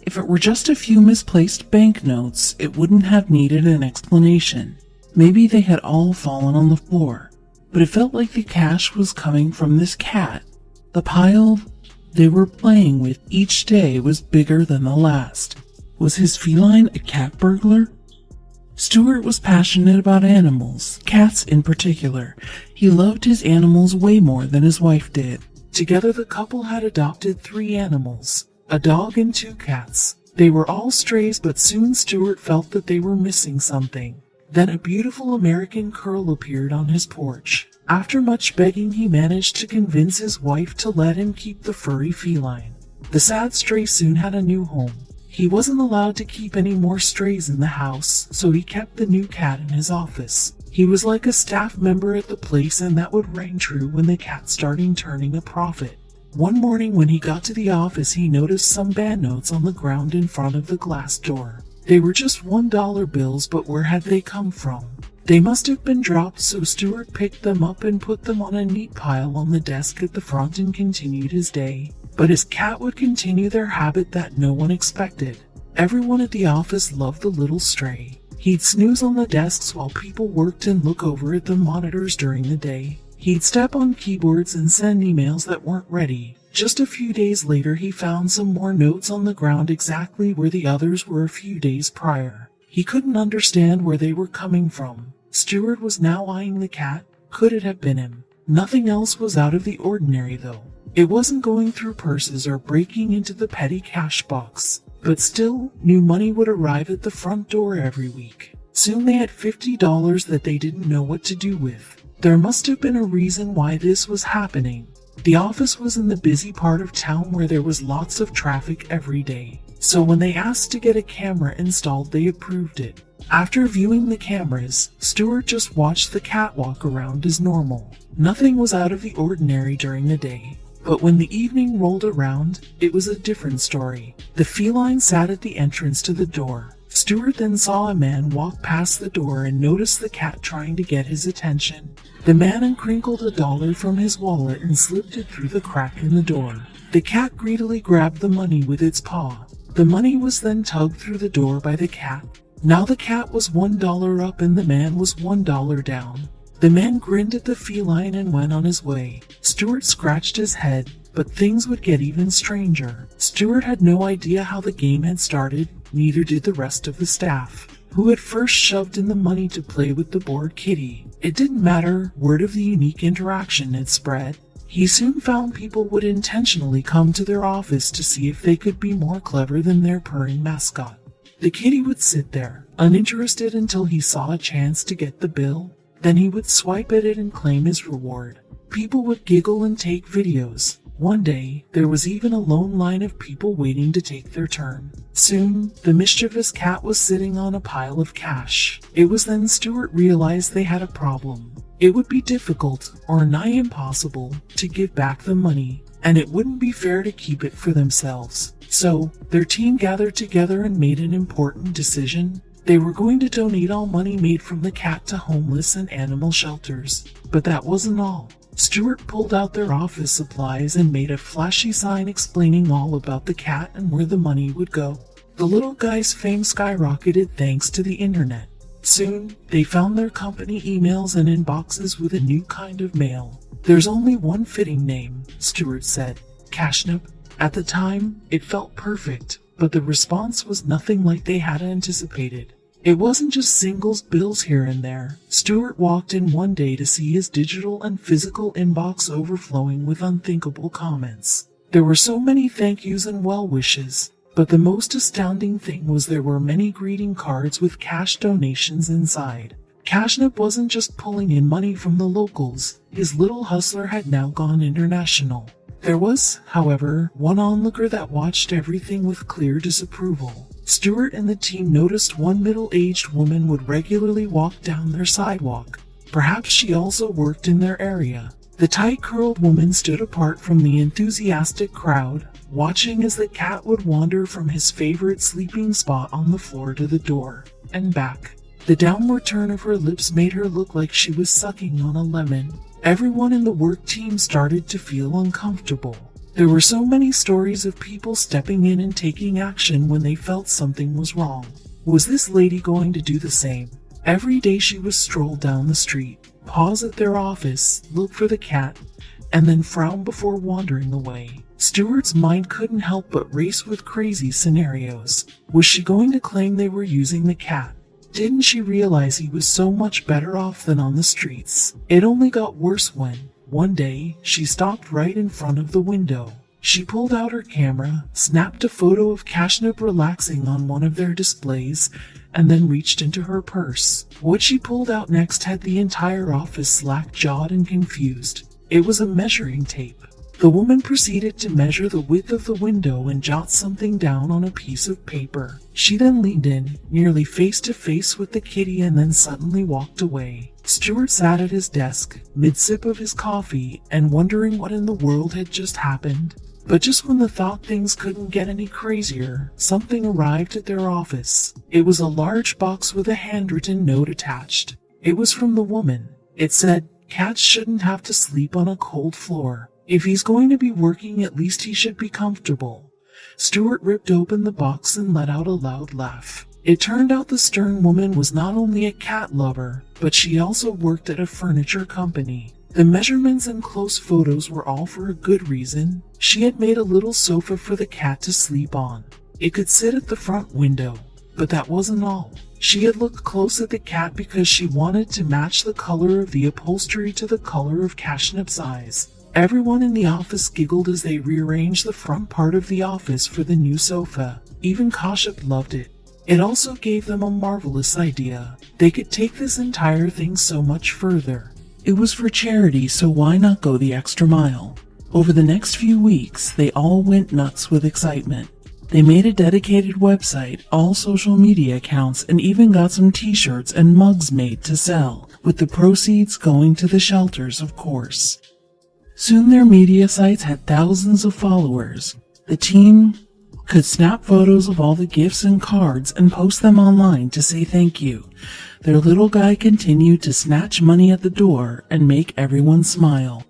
If it were just a few misplaced banknotes, it wouldn't have needed an explanation. Maybe they had all fallen on the floor, but it felt like the cash was coming from this cat. The pile they were playing with each day was bigger than the last. Was his feline a cat burglar? Stewart was passionate about animals, cats in particular. He loved his animals way more than his wife did. Together the couple had adopted 3 animals, a dog and 2 cats. They were all strays, but soon Stewart felt that they were missing something. Then a beautiful American curl appeared on his porch. After much begging, he managed to convince his wife to let him keep the furry feline. The sad stray soon had a new home. He wasn't allowed to keep any more strays in the house, so he kept the new cat in his office. He was like a staff member at the place, and that would ring true when the cat started turning a profit. One morning when he got to the office, he noticed some banknotes on the ground in front of the glass door. They were just $1 bills, but where had they come from? They must have been dropped, so Stewart picked them up and put them on a neat pile on the desk at the front and continued his day. But his cat would continue their habit that no one expected. Everyone at the office loved the little stray. He'd snooze on the desks while people worked and look over at the monitors during the day. He'd step on keyboards and send emails that weren't ready. Just a few days later, he found some more notes on the ground exactly where the others were a few days prior. He couldn't understand where they were coming from. Stewart was now eyeing the cat. Could it have been him? Nothing else was out of the ordinary, though. It wasn't going through purses or breaking into the petty cash box. But still, new money would arrive at the front door every week. Soon they had $50 that they didn't know what to do with. There must have been a reason why this was happening. The office was in the busy part of town where there was lots of traffic every day. So when they asked to get a camera installed, they approved it. After viewing the cameras, Stewart just watched the cat walk around as normal. Nothing was out of the ordinary during the day. But when the evening rolled around, it was a different story. The feline sat at the entrance to the door. Stewart then saw a man walk past the door and noticed the cat trying to get his attention. The man uncrinkled $1 from his wallet and slipped it through the crack in the door. The cat greedily grabbed the money with its paw. The money was then tugged through the door by the cat. Now the cat was $1 up and the man was $1 down. The man grinned at the feline and went on his way. Stewart scratched his head, but things would get even stranger. Stewart had no idea how the game had started, neither did the rest of the staff, who had first shoved in the money to play with the bored kitty. It didn't matter, word of the unique interaction had spread. He soon found people would intentionally come to their office to see if they could be more clever than their purring mascot. The kitty would sit there, uninterested until he saw a chance to get the bill. Then he would swipe at it and claim his reward. People would giggle and take videos. One day, there was even a lone line of people waiting to take their turn. Soon, the mischievous cat was sitting on a pile of cash. It was then Stewart realized they had a problem. It would be difficult, or nigh impossible, to give back the money, and it wouldn't be fair to keep it for themselves. So, their team gathered together and made an important decision. They were going to donate all money made from the cat to homeless and animal shelters. But that wasn't all. Stewart pulled out their office supplies and made a flashy sign explaining all about the cat and where the money would go. The little guy's fame skyrocketed thanks to the internet. Soon, they found their company emails and inboxes with a new kind of mail. There's only one fitting name, Stewart said. Cashnip. At the time, it felt perfect, but the response was nothing like they had anticipated. It wasn't just singles bills here and there. Stewart walked in one day to see his digital and physical inbox overflowing with unthinkable comments. There were so many thank yous and well wishes, but the most astounding thing was there were many greeting cards with cash donations inside. Cashnip wasn't just pulling in money from the locals. His little hustler had now gone international. There was, however, one onlooker that watched everything with clear disapproval. Stewart and the team noticed one middle-aged woman would regularly walk down their sidewalk. Perhaps she also worked in their area. The tight-curled woman stood apart from the enthusiastic crowd, watching as the cat would wander from his favorite sleeping spot on the floor to the door, and back. The downward turn of her lips made her look like she was sucking on a lemon. Everyone in the work team started to feel uncomfortable. There were so many stories of people stepping in and taking action when they felt something was wrong. Was this lady going to do the same? Every day she would stroll down the street, pause at their office, look for the cat, and then frown before wandering away. Stewart's mind couldn't help but race with crazy scenarios. Was she going to claim they were using the cat? Didn't she realize he was so much better off than on the streets? It only got worse when, one day, she stopped right in front of the window. She pulled out her camera, snapped a photo of Cashnip relaxing on one of their displays, and then reached into her purse. What she pulled out next had the entire office slack-jawed and confused. It was a measuring tape. The woman proceeded to measure the width of the window and jot something down on a piece of paper. She then leaned in, nearly face to face with the kitty, and then suddenly walked away. Stewart sat at his desk, mid-sip of his coffee, and wondering what in the world had just happened. But just when they thought things couldn't get any crazier, something arrived at their office. It was a large box with a handwritten note attached. It was from the woman. It said, "Cats shouldn't have to sleep on a cold floor. If he's going to be working, at least he should be comfortable." Stewart ripped open the box and let out a loud laugh. It turned out the stern woman was not only a cat lover, but she also worked at a furniture company. The measurements and close photos were all for a good reason. She had made a little sofa for the cat to sleep on. It could sit at the front window, but that wasn't all. She had looked close at the cat because she wanted to match the color of the upholstery to the color of Cashnip's eyes. Everyone in the office giggled as they rearranged the front part of the office for the new sofa. Even Kashyap loved it. It also gave them a marvelous idea. They could take this entire thing so much further. It was for charity, so why not go the extra mile? Over the next few weeks, they all went nuts with excitement. They made a dedicated website, all social media accounts, and even got some t-shirts and mugs made to sell, with the proceeds going to the shelters, of course. Soon their media sites had thousands of followers. The team could snap photos of all the gifts and cards and post them online to say thank you. Their little guy continued to snatch money at the door and make everyone smile.